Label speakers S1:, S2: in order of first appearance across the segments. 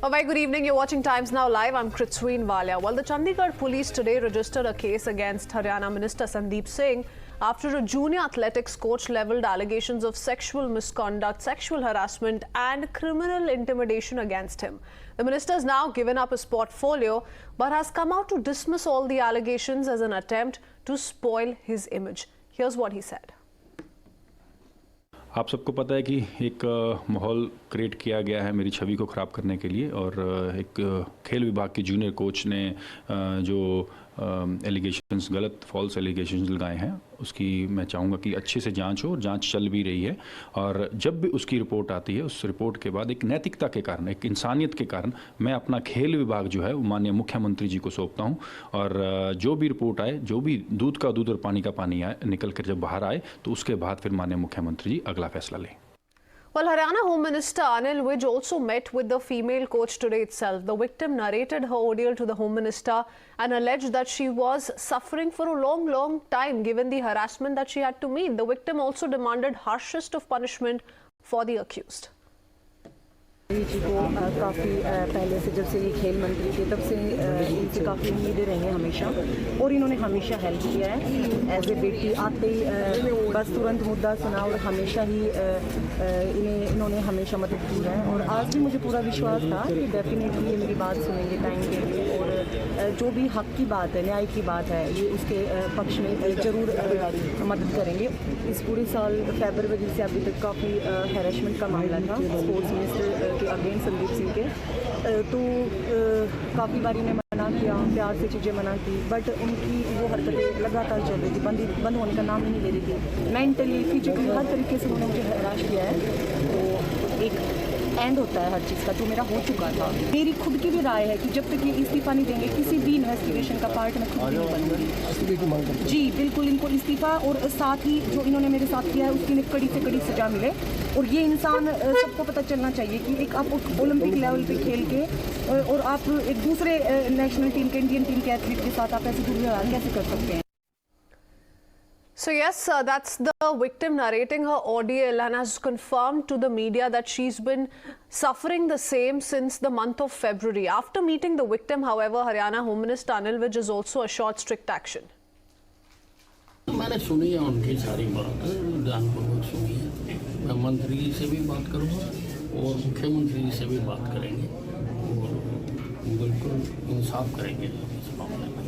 S1: A very good evening. You're watching Times Now Live. I'm Kritsween Walia. Well, the Chandigarh police today registered a case against Haryana Minister Sandeep Singh after a junior athletics coach levelled allegations of sexual misconduct, sexual harassment and criminal intimidation against him. The minister has now given up his portfolio but has come out to dismiss all the allegations as an attempt to spoil his image. Here's what he said.
S2: आप सबको पता है कि एक माहौल create किया गया है मेरी छवि को ख़राब करने के लिए और एक खेल विभाग के जूनियर कोच ने जो एलिगेशंस गलत फॉल्स एलिगेशंस लगाए हैं उसकी मैं चाहूँगा कि अच्छे से जांच हो और जांच चल भी रही है और जब भी उसकी रिपोर्ट आती है उस रिपोर्ट के बाद एक नैतिकता के कारण एक इंसानियत के कारण मैं अपना खेल विभाग जो है वो माननीय मुख्यमंत्री जी को सौंपता हूँ और जो भी रिपोर्ट आए जो भी दूध का दूध और पानी का पानी आए निकल कर जब बाहर आए तो उसके बाद फिर माननीय मुख्यमंत्री जी अगला फैसला लें.
S1: Well, Haryana Home Minister Anil Vij also met with the female coach today itself. The victim narrated her ordeal to the Home Minister and alleged that she was suffering for a long time given the harassment that she had to meet. The victim also demanded harshest of punishment for the accused.
S3: जी को काफ़ी पहले से जब से ये खेल मंत्री थे तब से इनसे काफ़ी उम्मीदें रही हैं हमेशा और इन्होंने हमेशा हेल्प किया है एज ए बेटी आते ही बस तुरंत मुद्दा सुना और हमेशा ही इन्होंने हमेशा मदद की है और आज भी मुझे पूरा विश्वास था कि डेफिनेटली ये मेरी बात सुनेंगे टाइम देंगे और जो भी हक की बात है न्याय की बात है ये उसके पक्ष में ज़रूर मदद करेंगे. इस पूरे साल फरवरी से अभी तक काफ़ी हैरेसमेंट का मामला था स्पोर्ट्स मिनिस्टर के अगेंस्ट संदीप सिंह के तो काफ़ी बार इन्हें मना किया प्यार से चीज़ें मना की बट उनकी वो हरकतें लगातार चल रही थी बंद होने का नाम ही नहीं ले रही थी. मेंटली फिजिकली हर तरीके से उन्होंने मुझे हराश किया है. तो एक एंड होता है हर चीज़ का जो मेरा हो चुका था. मेरी खुद की भी राय है कि जब तक ये इस्तीफ़ा नहीं देंगे किसी भी इन्वेस्टिगेशन का पार्ट मैं खुद नहीं बनूंगी. जी बिल्कुल इनको इस्तीफ़ा और साथ ही जो इन्होंने मेरे साथ किया है उसकी इन्हें कड़ी से कड़ी सजा मिले और ये इंसान सबको पता चलना चाहिए कि एक आप ओलंपिक लेवल पे खेल के और आप एक दूसरे नेशनल टीम के इंडियन टीम के एथलीट के साथ आप ऐसे दुर्व्यवहार कैसे कर सकते हैं.
S1: So yes, that's the victim narrating her ordeal and has confirmed to the media that she's been suffering the same since the month of February. After meeting the victim, however, Haryana Home Minister Anil Vij has also assured strict action.
S4: मैंने सुनी है उनकी सारी बात ध्यानपूर्वक सुनी है. मैं मंत्री जी से भी बात करूँगा और मुख्यमंत्री जी से भी बात करेंगे और बिल्कुल इंसाफ करेंगे इस मामले में.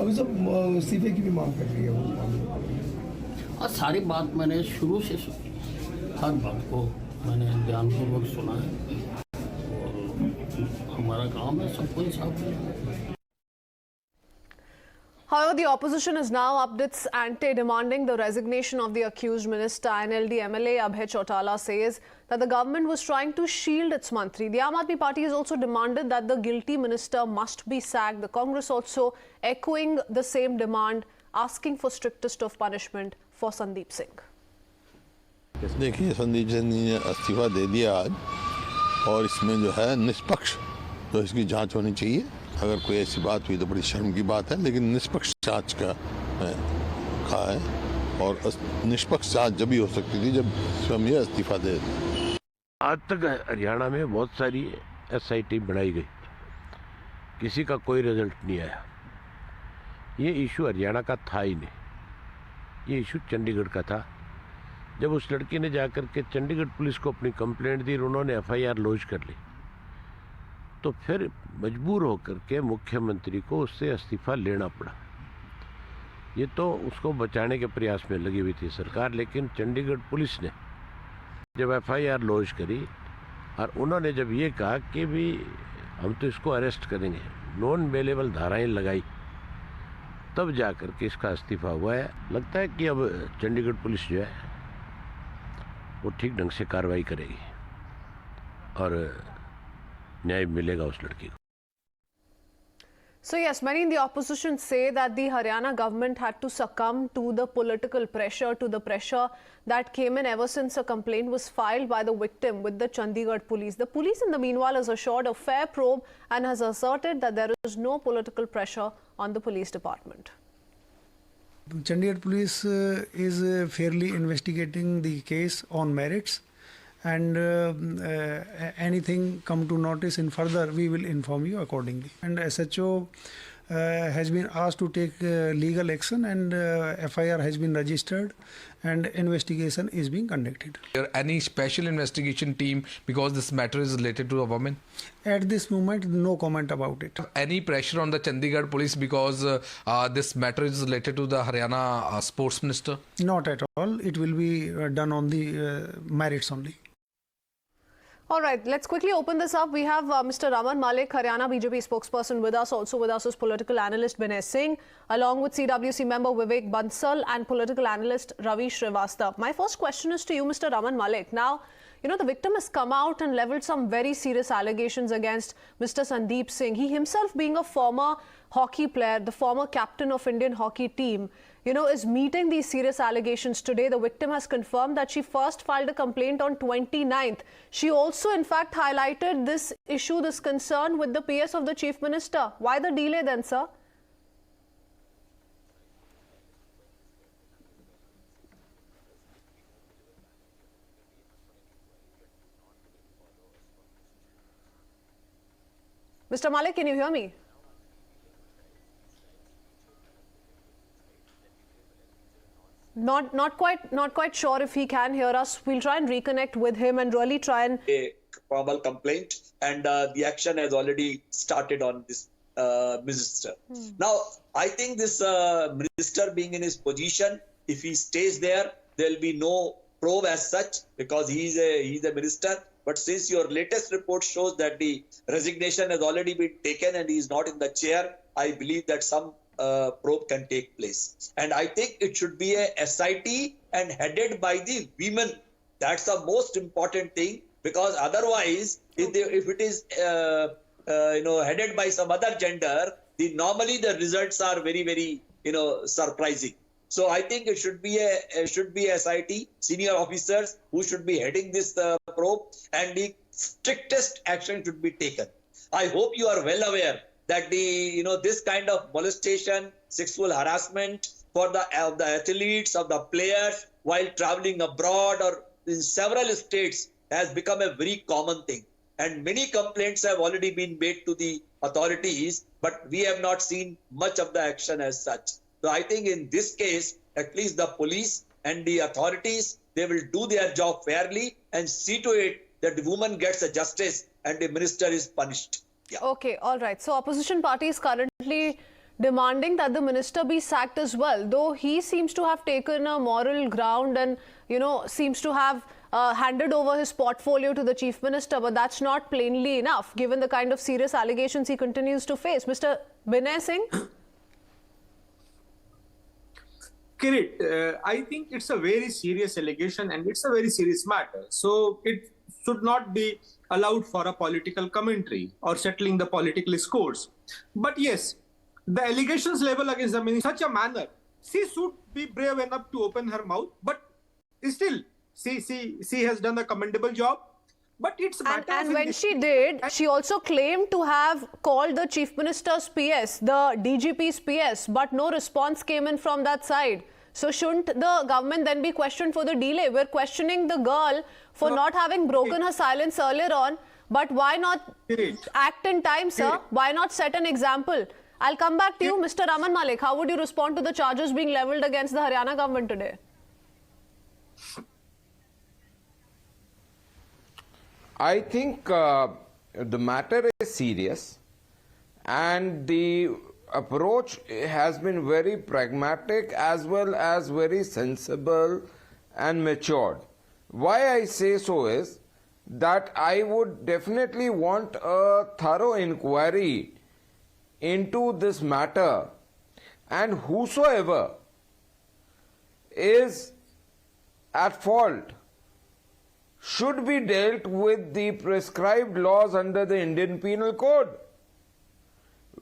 S5: अभी सब इस्तीफे की भी मांग कर रही है वो
S4: और सारी बात मैंने शुरू से सुनी. हर बात को मैंने ध्यानपूर्वक सुना है और हमारा काम है सबको इंसाफ देना.
S1: However, the opposition has now upped its ante, demanding the resignation of the accused minister. NLD MLA Abhay Chautala says that the government was trying to shield its mantri. The Aam Aadmi Party has also demanded that the guilty minister must be sacked. The Congress also echoing the same demand, asking for strictest of punishment for Sandeep Singh.
S6: देखिए संदीप सिंह ने इस्तीफा दे दिया आज और इसमें जो है निष्पक्ष तो इसकी जांच होनी चाहिए. अगर कोई ऐसी बात हुई तो बड़ी शर्म की बात है लेकिन निष्पक्ष जांच का कहा है और निष्पक्ष जांच जब भी हो सकती थी जब स्वयं यह इस्तीफा दे.
S7: आज तक हरियाणा में बहुत सारी SIT बनाई गई, किसी का कोई रिजल्ट नहीं आया. ये इशू हरियाणा का था ही नहीं, ये इशू चंडीगढ़ का था. जब उस लड़की ने जाकर के चंडीगढ़ पुलिस को अपनी कंप्लेंट दी और उन्होंने FIR लॉन्च कर ली तो फिर मजबूर होकर के मुख्यमंत्री को उससे इस्तीफा लेना पड़ा. ये तो उसको बचाने के प्रयास में लगी हुई थी सरकार, लेकिन चंडीगढ़ पुलिस ने जब FIR लॉन्च करी और उन्होंने जब ये कहा कि भी हम तो इसको अरेस्ट करेंगे, नॉन बेलेबल धाराएं लगाई, तब जाकर के इसका इस्तीफा हुआ है. लगता है कि अब चंडीगढ़ पुलिस जो है वो ठीक ढंग से कार्रवाई करेगी और न्याय मिलेगा उस लड़की को.
S1: So yes, many in the opposition say that the Haryana government had to succumb to the political pressure, to the pressure that came in ever since a complaint was filed by the victim with the Chandigarh police. The police in the meanwhile has assured a fair probe and has asserted that there is no political pressure on the police department.
S5: Chandigarh police is fairly investigating the case on merits.
S8: and anything come to notice in further, we will inform you accordingly. And SHO has been asked to take legal action, and FIR has been registered and investigation is being conducted.
S9: Any special investigation team because this matter is related to a woman?
S8: At this moment, no comment about it.
S9: Any pressure on the Chandigarh police because this matter is related to the Haryana sports minister?
S8: Not at all. It will be done on the merits only.
S1: All right, let's quickly open this up. We have Mr. Raman Malik, Haryana BJP spokesperson with us. Also with us is political analyst Vinay Singh, along with CWC member Vivek Bansal and political analyst Ravi Srivastava. My first question is to you, Mr. Raman Malik. Now, you know, the victim has come out and leveled some very serious allegations against Mr. Sandeep Singh. He himself, being a former hockey player, the former captain of Indian hockey team, you know, is meeting these serious allegations today. The victim has confirmed that she first filed a complaint on 29th. She also, in fact, highlighted this issue, this concern with the PS of the Chief Minister. Why the delay then, sir? Mr. Malik, can you hear me? Not quite sure if he can hear us. We'll try and reconnect with him and really try and
S10: a formal complaint, and the action has already started on this minister. Now, I think this minister being in his position, if he stays there will be no probe as such because he's a minister. But since your latest report shows that the resignation has already been taken and he is not in the chair, I believe that some probe can take place. And I think it should be a SIT and headed by the women. That's the most important thing, because otherwise, if it is headed by some other gender, normally the results are very, very surprising. So I think it should be a SIT, senior officers who should be heading this probe, and the strictest action should be taken. I hope you are well aware that this kind of molestation, sexual harassment for the athletes, of the players while traveling abroad or in several states has become a very common thing. And many complaints have already been made to the authorities, but we have not seen much of the action as such. So I think in this case, at least the police and the authorities, they will do their job fairly and see to it that the woman gets a justice and the minister is punished. Yeah.
S1: Okay, all right. So opposition party is currently demanding that the minister be sacked as well, though he seems to have taken a moral ground and, seems to have handed over his portfolio to the chief minister. But that's not plainly enough, given the kind of serious allegations he continues to face. Mr. Vinay Singh?
S11: Kirit, I think it's a very serious allegation and it's a very serious matter. So it should not be allowed for a political commentary or settling the political scores. But yes, the allegations level against the minister in such a manner, she should be brave enough to open her mouth. But still, she has done a commendable job. But it's
S1: and when she did, she also claimed to have called the chief minister's PS, the DGP's PS, but no response came in from that side. So shouldn't the government then be questioned for the delay? We're questioning the girl for not having broken her silence earlier on, but why not act in time, sir? Why not set an example? I'll come back to you, Mr. Raman Malik. How would you respond to the charges being levelled against the Haryana government today?
S12: I think the matter is serious and the approach has been very pragmatic as well as very sensible and matured. Why I say so is that I would definitely want a thorough inquiry into this matter, and whosoever is at fault should be dealt with the prescribed laws under the Indian Penal Code.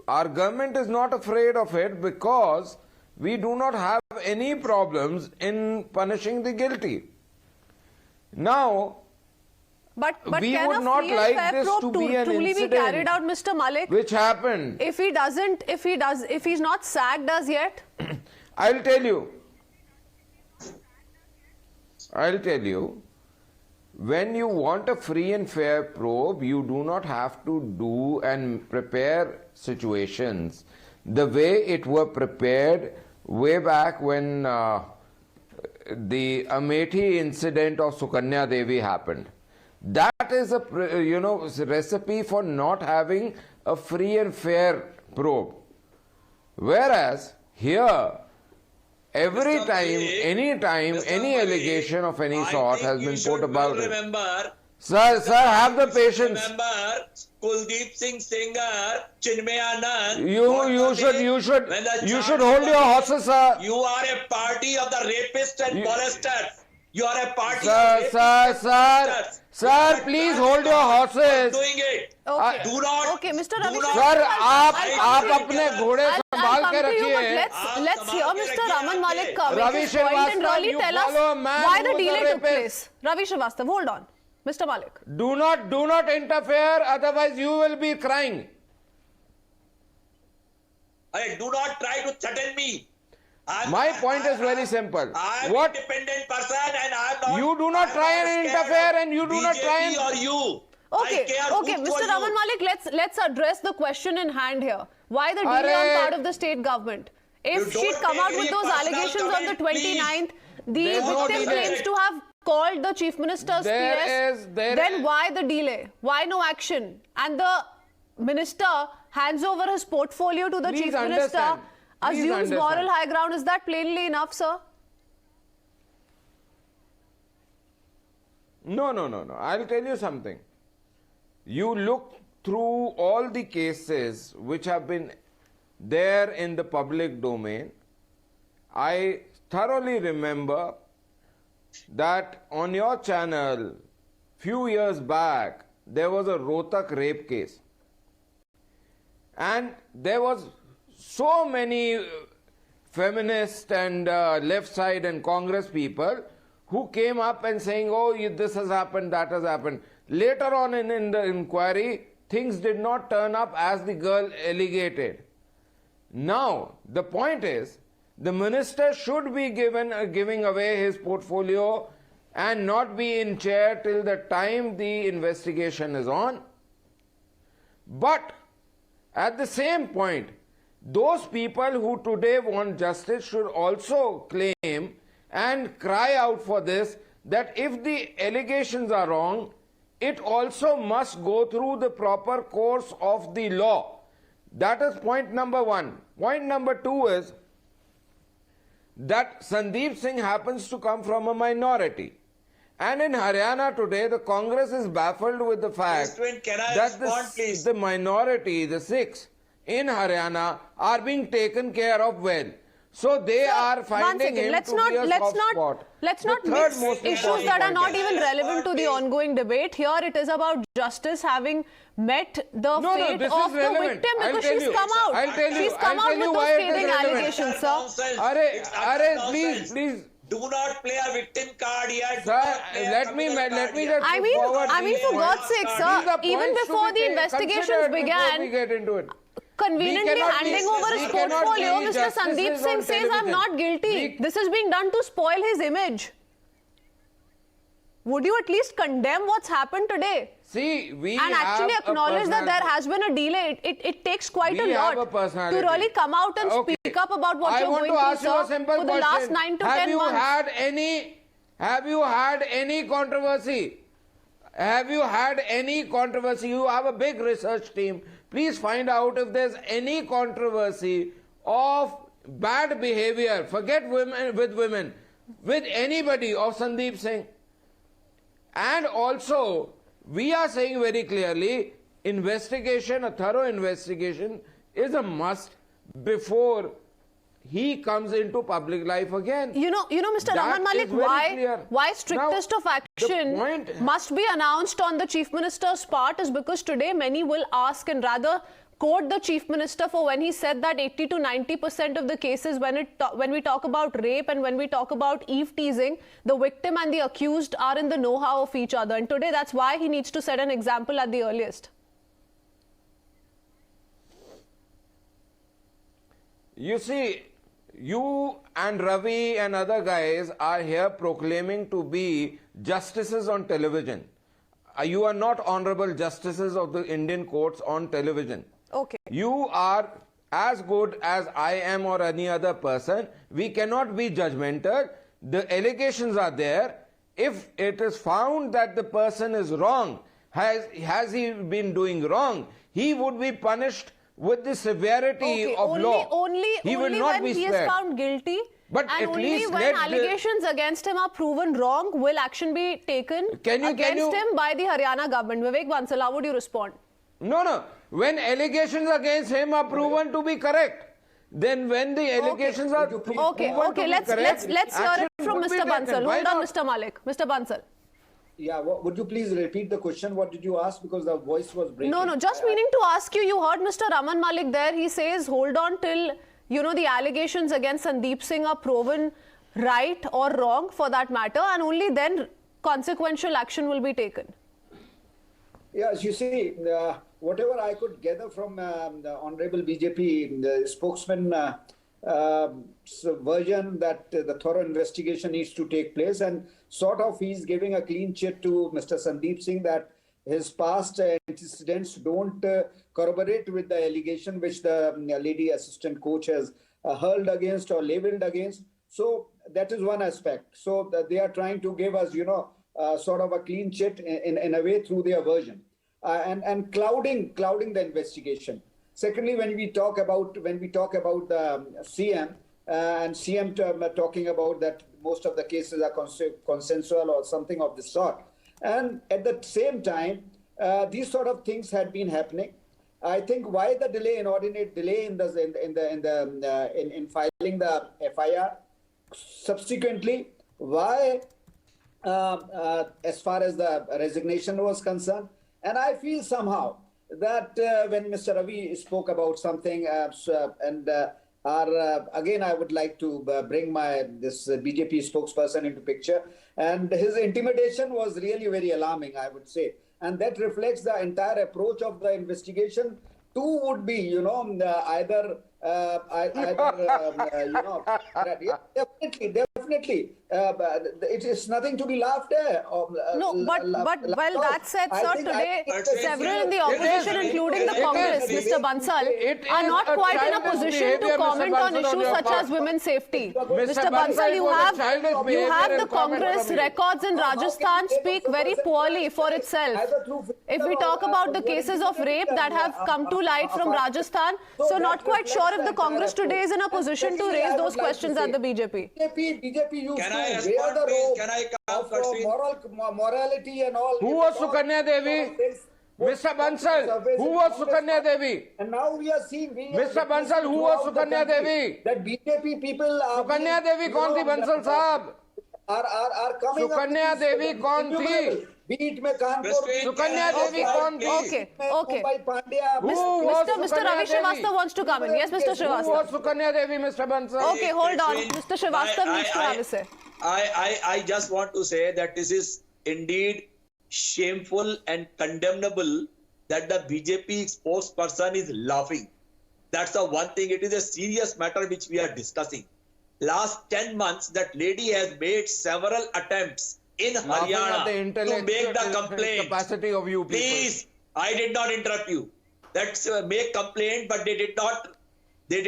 S12: Our government is not afraid of it because we do not have any problems in punishing the guilty. Now,
S1: but
S12: we
S1: can
S12: would not like this to be an incident
S1: be carried out, Mr. Malik,
S12: which happened.
S1: If he's not sacked as yet,
S12: I'll tell you. when you want a free and fair probe, you do not have to do and prepare situations the way it were prepared way back when the Amethi incident of Sukanya Devi happened. That is a recipe for not having a free and fair probe. Whereas here, every time, any allegation of any sort has been put about it. Sir, have the patience.
S10: Remember Kuldeep Singh Sengar, Chinmayanand.
S12: You should hold your horses, sir.
S10: You are a party of the rapists and molesters. You are a party of rapists and molesters.
S12: Sir, please hold your horses.
S10: Doing it.
S1: Okay.
S10: Do not.
S1: Okay, Mr. Ravi
S12: Sir, आप अपने घोड़े संभाल के रखिए.
S1: Let's hear Mr. Raman Malik make
S12: Ravi
S1: his point and
S12: Srivastava,
S1: really
S12: you
S1: tell us
S12: follow a man
S1: why
S12: who
S1: the
S12: was a
S1: delay took
S12: rapist.
S1: place. Ravi Srivastava, hold on. Mr. Malik.
S12: Do not interfere, otherwise you will be crying.
S10: Do not try to threaten me.
S12: My point is very simple.
S10: I'm
S12: What?
S10: an independent person and I'm not.
S12: You do not try and interfere, and you do not try and.
S10: or you.
S1: Okay, Mr. Raman Malik, let's address the question in hand here. Why the delay on part of the state government? If she'd come out with those allegations on the 29th, the victim claims to have called the Chief Minister's PS, then why the delay? Why no action? And the Minister hands over his portfolio to the Chief Minister, assumes moral high ground. Is that plainly enough, sir?
S12: No. I'll tell you something. You look through all the cases which have been there in the public domain. I thoroughly remember that on your channel, few years back, there was a Rohtak rape case. And there was so many feminist and left side and Congress people who came up and saying, oh, this has happened, that has happened. Later on in the inquiry, things did not turn up as the girl alleged. Now, the point is, the minister should be giving away his portfolio and not be in chair till the time the investigation is on. But at the same point, those people who today want justice should also claim and cry out for this, that if the allegations are wrong, it also must go through the proper course of the law. That is point number one. Point number two is that Sandeep Singh happens to come from a minority. And in Haryana today, the Congress is baffled with the fact that the minority, the Sikhs in Haryana, are being taken care of well. So they are finding him to be a soft spot.
S1: Let's not mix issues that are not even relevant to the ongoing debate. Here it is about justice having met the fate of the victim because she's come out. She's come out with those scathing allegations, sir.
S12: Please.
S10: Do not play a victim card yet.
S12: Sir, let me just
S1: I mean, for God's sake, sir, even before the investigations began,
S12: we get into it.
S1: Conveniently handing over his portfolio, Mr. Sandeep Singh says, I'm not guilty. This is being done to spoil his image. Would you at least condemn what's happened today?
S12: See,
S1: and actually acknowledge that there has been a delay. It takes quite a lot to really come out and speak up about what you're going through, sir, for the last 9 to 10 months.
S12: Have you had any controversy? Have you had any controversy? You have a big research team. Please find out if there's any controversy of bad behavior. Forget women, with anybody of Sandeep Singh. And also, we are saying very clearly, a thorough investigation is a must before he comes into public life again.
S1: You know, Mr. Raman Malik, why strictest of action must be announced on the Chief Minister's part is because today many will ask and rather quote the Chief Minister for when he said that 80 to 90% of the cases when we talk about rape and when we talk about eve teasing, the victim and the accused are in the know-how of each other. And today that's why he needs to set an example at the earliest.
S12: You see, You and Ravi and other guys are here proclaiming to be justices on television. You are not honorable justices of the Indian courts on television.
S1: Okay.
S12: You are as good as I am or any other person. We cannot be judgmental. The allegations are there. If it is found that the person is wrong, has he been doing wrong, he would be punished with the severity of law.
S1: Only when he is found guilty,
S12: but
S1: and
S12: at
S1: only
S12: least
S1: when allegations against him are proven wrong will action be taken against him by the Haryana government. Vivek Bansal, how would you respond?
S12: No. When allegations against him are proven to be correct, then when the allegations are proven to be correct,
S1: let's hear it from Mr. Bansal. Hold on, Mr. Malik. Mr. Bansal.
S13: Yeah, would you please repeat the question? What did you ask? Because the voice was breaking.
S1: No, just meaning to ask you, you heard Mr. Raman Malik there. He says, hold on till, the allegations against Sandeep Singh are proven right or wrong for that matter, and only then consequential action will be taken.
S13: Yes, you see, whatever I could gather from the Honorable BJP spokesman version that the thorough investigation needs to take place, and sort of he's giving a clean chit to Mr. Sandeep Singh that his past antecedents don't corroborate with the allegation which the lady assistant coach has hurled against or labeled against. So that is one aspect. So they are trying to give us, sort of a clean chit in a way through their version, and clouding the investigation. Secondly, when we talk about the CM and CM talking about that most of the cases are consensual or something of the sort, and at the same time, these sort of things had been happening. I think why the inordinate delay in filing the FIR, subsequently why as far as the resignation was concerned, and I feel somehow that when Mr. Ravi spoke about something, again I would like to bring this BJP spokesperson into picture, and his intimidation was really very alarming, I would say, and that reflects the entire approach of the investigation. Two would be, definitely. It is nothing to be laughed at.
S1: No, but that said, sir, today several in the opposition, including the Congress, Mr. Bansal, are not quite in a position to comment on issues such as women's safety. Mr. Bansal, you have the Congress records in Rajasthan speak very poorly for itself. If we talk about the cases of rape that have come to light from Rajasthan, so not quite sure if the Congress today is in a position to raise those questions at the BJP.
S13: BJP used to wear the robe of morality and all.
S12: Who was Sukanya Devi? Mr. Bansal, who was Sukanya Devi?
S13: And now we are seeing...
S12: Mr. Bansal, who was Sukanya Devi?
S13: That BJP people are...
S12: Sukanya Devi kaun thi, Bansal sahab?
S13: Are coming
S12: Sukanya Devi kaun thi?
S13: Beat mein Kanpur.
S12: Sukanya Devi kaun thi?
S1: Okay.
S12: Mr.
S1: Ravi Srivastava wants to come in. Yes, Mr. Srivastava.
S12: Who was Sukanya Devi, Mr. Bansal?
S1: Okay, hold on. Mr. Srivastava needs to have a say.
S10: I just want to say that this is indeed shameful and condemnable that the BJP spokesperson is laughing. That's the one thing. It is a serious matter which we are discussing. Last 10 months, that lady has made several attempts in Haryana to make the complaint.
S12: Capacity of you people.
S10: Please, I did not interrupt you. Let's make complaint, but they did not put the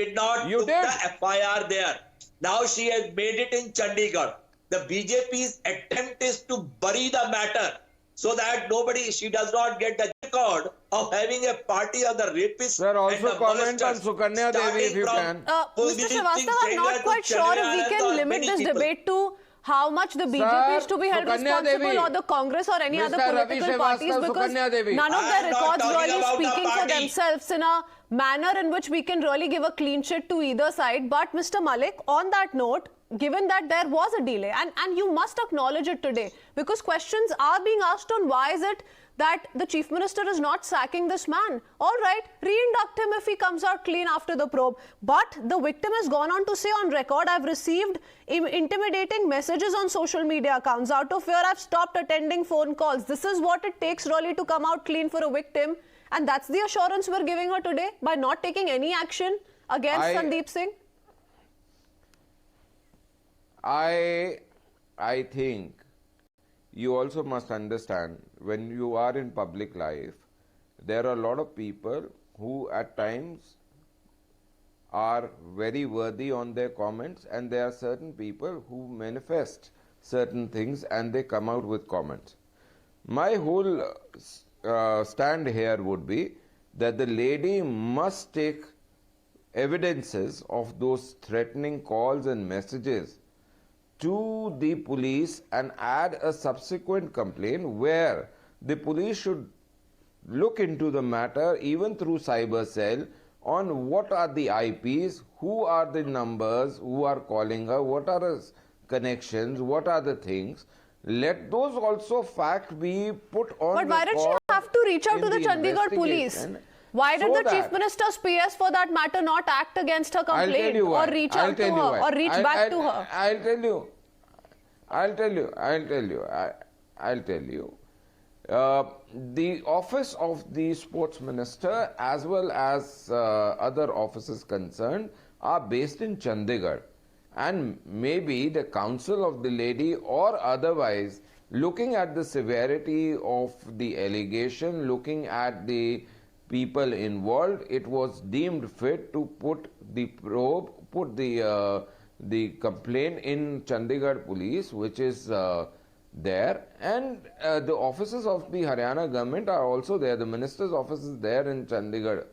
S10: FIR there. Now she has made it in Chandigarh. The BJP's attempt is to bury the matter so that she does not get the record of having a party of the rapists.
S12: Sir, also comment on Sukanya Devi if you can.
S1: Mr. Srivastava, I'm not quite sure if we can limit this debate to how much the BJP is to be held responsible, or the Congress or any other political parties, because none of their records really speaking for themselves in a manner in which we can really give a clean sheet to either side. But Mr. Malik, on that note, given that there was a delay, and you must acknowledge it today, because questions are being asked on why is it that the Chief Minister is not sacking this man. All right, re-induct him if he comes out clean after the probe. But the victim has gone on to say on record, I've received intimidating messages on social media accounts. Out of fear, I've stopped attending phone calls. This is what it takes really to come out clean for a victim. And that's the assurance we're giving her today by not taking any action against Sandeep Singh.
S12: I think you also must understand, when you are in public life, there are a lot of people who at times are very worthy on their comments, and there are certain people who manifest certain things and they come out with comments. My whole stand here would be that the lady must take evidences of those threatening calls and messages to the police and add a subsequent complaint where the police should look into the matter even through cyber cell on what are the IPs, who are the numbers who are calling her, what are the connections, what are the things. Let those also facts be put on
S1: But why did she have to reach out to the Chandigarh police? Why did the Chief Minister's PS, for that matter, not act against her complaint or reach out to her or reach back to her?
S12: I'll tell you. The office of the Sports Minister as well as other offices concerned are based in Chandigarh, and maybe the counsel of the lady or otherwise, looking at the severity of the allegation, looking at the people involved, it was deemed fit to put the probe, put the complaint in Chandigarh police, which is there, and the offices of the Haryana government are also there. The minister's office is there in Chandigarh.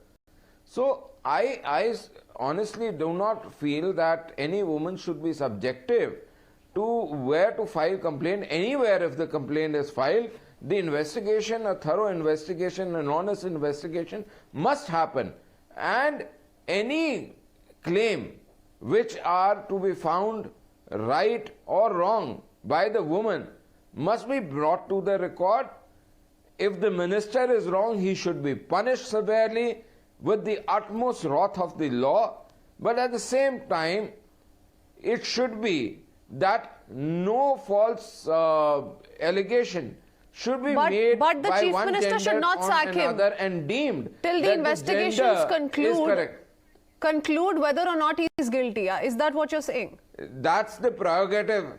S12: So I honestly do not feel that any woman should be subjective to where to file complaint. Anywhere if the complaint is filed, the investigation, a thorough investigation, an honest investigation must happen, and any claim which are to be found right or wrong by the woman must be brought to the record. If the minister is wrong, he should be punished severely with the utmost wrath of the law, but at the same time it should be that no false allegation should be made
S1: but the
S12: by
S1: Chief
S12: one
S1: Minister
S12: gender
S1: should not
S12: on
S1: sack him
S12: another and deemed
S1: till the
S12: that
S1: investigations
S12: conclude
S1: whether or not he is guilty. Is that what you're saying?
S12: That's the prerogative.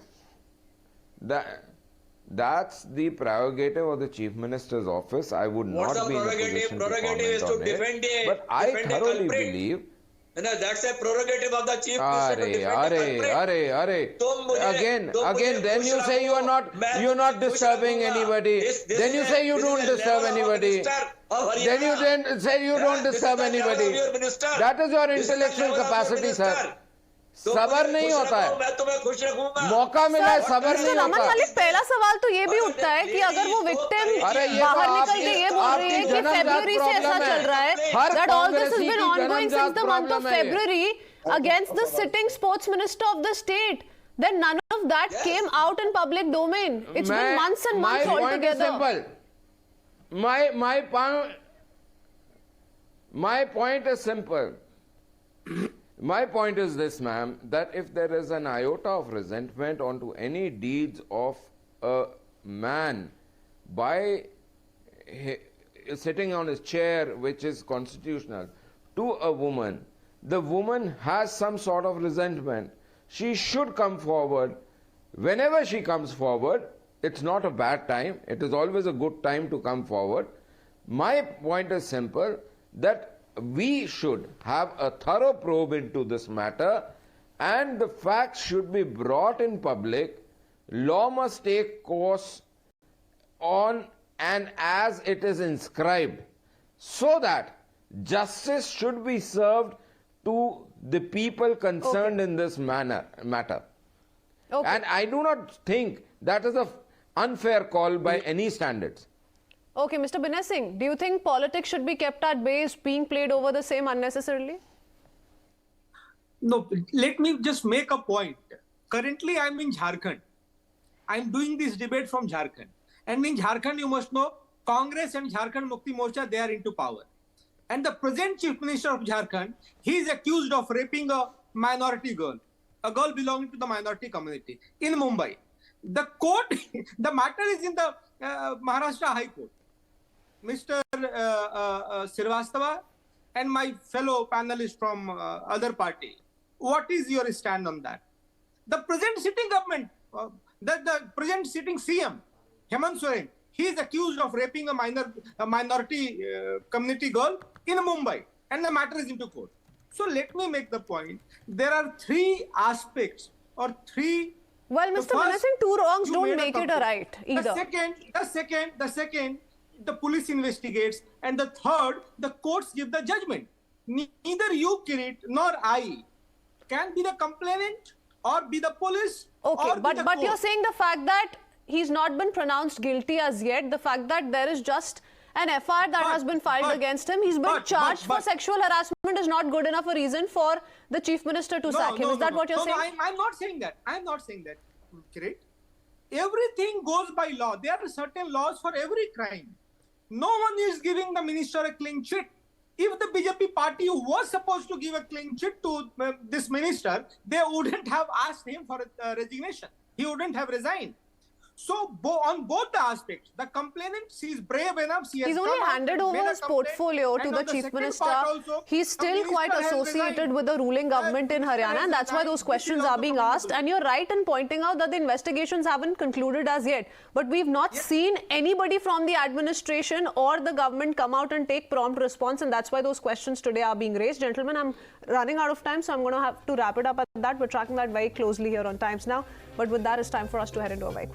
S12: That's the prerogative of the Chief Minister's office. I would not be in a position to comment
S10: is to
S12: on
S10: defend
S12: it. But I thoroughly believe.
S10: No, that's a prerogative of the Chief Minister to defend the culprit.
S12: Again, then you say you're not disturbing anybody. Then you say you don't disturb anybody. Then you say you don't disturb anybody. That is your intellectual capacity, sir. सबर नहीं होता है, मौका मिला है, सबर नहीं होता।
S1: अमन मलिक, पहला सवाल तो ये भी उठता है कि अगर वो विक्टिम बाहर निकल के ये बोल रही है कि फरवरी से ऐसा चल रहा है, that all this has been ongoing since the month of February against the sitting sports minister of the state, then none of that came out in public domain. It's been months and months altogether.
S12: My point is simple. My point is this, ma'am, that if there is an iota of resentment onto any deeds of a man by sitting on his chair, which is constitutional, to a woman, the woman has some sort of resentment. She should come forward. Whenever she comes forward, it's not a bad time. It is always a good time to come forward. My point is simple, that we should have a thorough probe into this matter, and the facts should be brought in public. Law must take course on and as it is inscribed, so that justice should be served to the people concerned in this matter. And I do not think that is an unfair call by any standards.
S1: Okay, Mr. Binay Singh, do you think politics should be kept at bay, being played over the same unnecessarily?
S11: No, let me just make a point. Currently, I'm in Jharkhand. I'm doing this debate from Jharkhand. And in Jharkhand, you must know, Congress and Jharkhand Mukti Morcha, they are into power. And the present Chief Minister of Jharkhand, he is accused of raping a minority girl, a girl belonging to the minority community in Mumbai. The court, the matter is in the Maharashtra High Court. Mr. Srivastava and my fellow panelists from other party, what is your stand on that? The present sitting government, the present sitting CM, Hemant Soren, he is accused of raping a minority community girl in Mumbai, and the matter is into court. So let me make the point. There are three aspects or three.
S1: Well, Mr. Manoj Singh, two wrongs don't make it a right either.
S11: The second, the police investigates, and the third, the courts give the judgment. Neither you, Kirit, nor I can be the complainant or be the police.
S1: Okay, but you're saying the fact that he's not been pronounced guilty as yet, the fact that there is just an FIR that has been filed against him, he's been charged for sexual harassment, is not good enough a reason for the Chief Minister to sack him. Is that what you're saying?
S11: No, I'm not saying that. I'm not saying that, Kirit. Everything goes by law. There are certain laws for every crime. No one is giving the minister a clean chit. If the BJP party was supposed to give a clean chit to this minister, they wouldn't have asked him for a resignation. He wouldn't have resigned. So on both the aspects, the complainant, she's brave enough.
S1: He's only handed over his portfolio to the Chief Minister. He's still quite associated with the ruling government in Haryana, and that's why those questions are being asked. And you're right in pointing out that the investigations haven't concluded as yet. But we've not seen anybody from the administration or the government come out and take prompt response, and that's why those questions today are being raised. Gentlemen, I'm running out of time, so I'm going to have to wrap it up at that. We're tracking that very closely here on Times Now. But with that, it's time for us to head into a break.